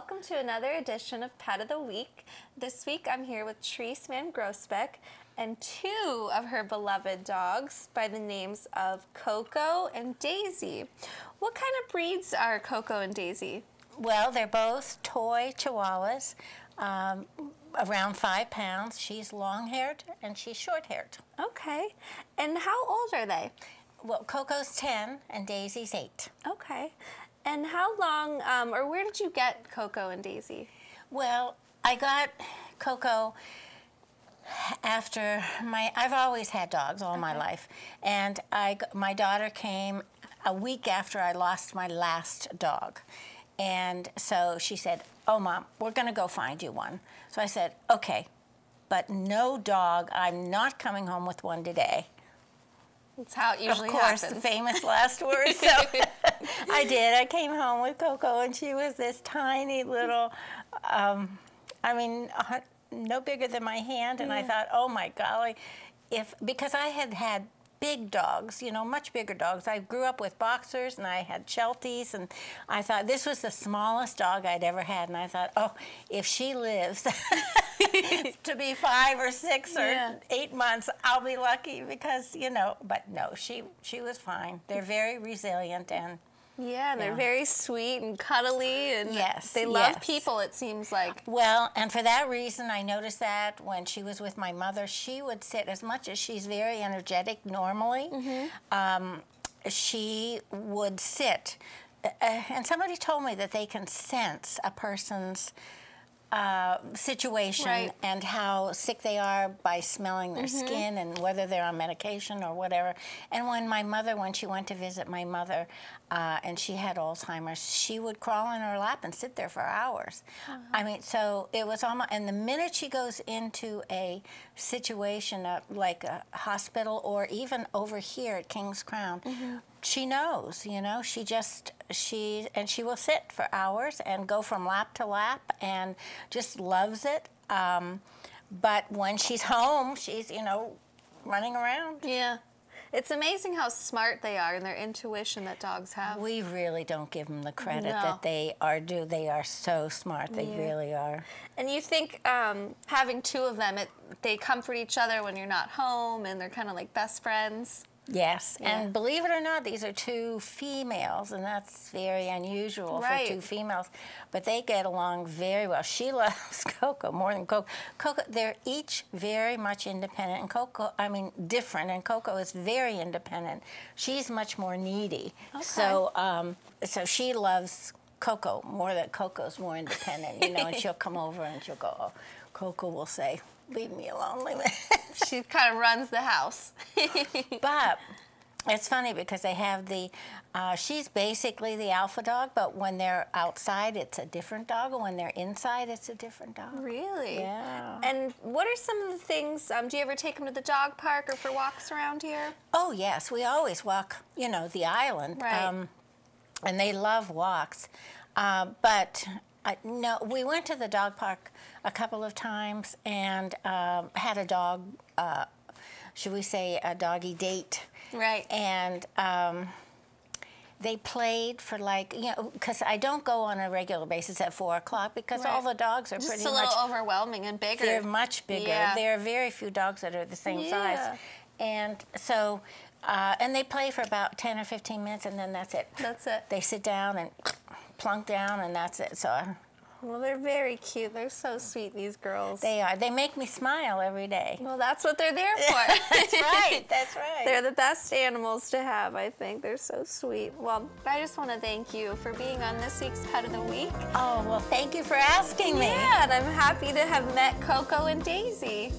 welcome to another edition of Pet of the Week. This week I'm here with Therese Van Groesbeck and two of her beloved dogs by the names of Coco and Daisy. What kind of breeds are Coco and Daisy? Well, they're both toy Chihuahuas, around 5 pounds. She's long-haired and she's short-haired. Okay. And how old are they? Well, Coco's 10 and Daisy's 8. Okay. And how long, or where did you get Coco and Daisy? Well, I got Coco after I've always had dogs all my life. And my daughter came a week after I lost my last dog. And so she said, "Oh, Mom, we're going to go find you one." So I said, "Okay, but no dog. I'm not coming home with one today." That's how it usually happens. Of course, the famous last words. So I did. I came home with Coco, and she was this tiny little, no bigger than my hand. And I thought, oh, my golly, because I had had big dogs, much bigger dogs. I grew up with boxers, and I had Shelties, and I thought this was the smallest dog I'd ever had. And I thought, oh, if she lives to be 5 or 6 or 8 months, I'll be lucky because, but no, she was fine. They're very resilient and yeah, they're very sweet and cuddly, and they love people, it seems like. Well, and for that reason, I noticed that when she was with my mother, she would sit, as much as she's very energetic normally, she would sit. And somebody told me that they can sense a person's situation and how sick they are by smelling their skin and whether they're on medication or whatever. And when she went to visit my mother and she had Alzheimer's, she would crawl in her lap and sit there for hours. I mean, so it was almost, and the minute she goes into a situation like a hospital or even over here at King's Crown, she knows, she will sit for hours and go from lap to lap and just loves it. But when she's home, she's, running around. Yeah. It's amazing how smart they are and their intuition that dogs have. We really don't give them the credit that they are due. They are so smart. They really are. And you think having two of them, they comfort each other when you're not home and they're kind of like best friends? Yes, and believe it or not, these are two females, and that's very unusual for two females, but they get along very well. She loves Coco more than Coco. They're each very much independent, and different, and Coco is very independent. She's much more needy, so she loves Coco more than Coco's more independent, and she'll come over and she'll go, oh, Coco will say, "Leave me alone, leave me." She kind of runs the house. But it's funny because they have she's basically the alpha dog, but when they're outside, it's a different dog, and when they're inside, it's a different dog. Really? Yeah. And what are some of the things, do you ever take them to the dog park or for walks around here? Oh, yes. We always walk, the island. Right. And they love walks. But no, we went to the dog park a couple of times and had a dog, should we say, a doggy date. Right. And they played for because I don't go on a regular basis at 4 o'clock because all the dogs are just pretty much... much... Just a little overwhelming and bigger. They're much bigger. Yeah. There are very few dogs that are the same size. And so, and they play for about 10 or 15 minutes and then that's it. That's it. They sit down and plunk down and that's it. So. Well, they're very cute. They're so sweet, these girls. They are. They make me smile every day. Well, that's what they're there for. That's right. That's right. They're the best animals to have, I think. They're so sweet. Well, I just want to thank you for being on this week's Pet of the Week. Oh, well, thank you for asking me. Yeah, and I'm happy to have met Coco and Daisy.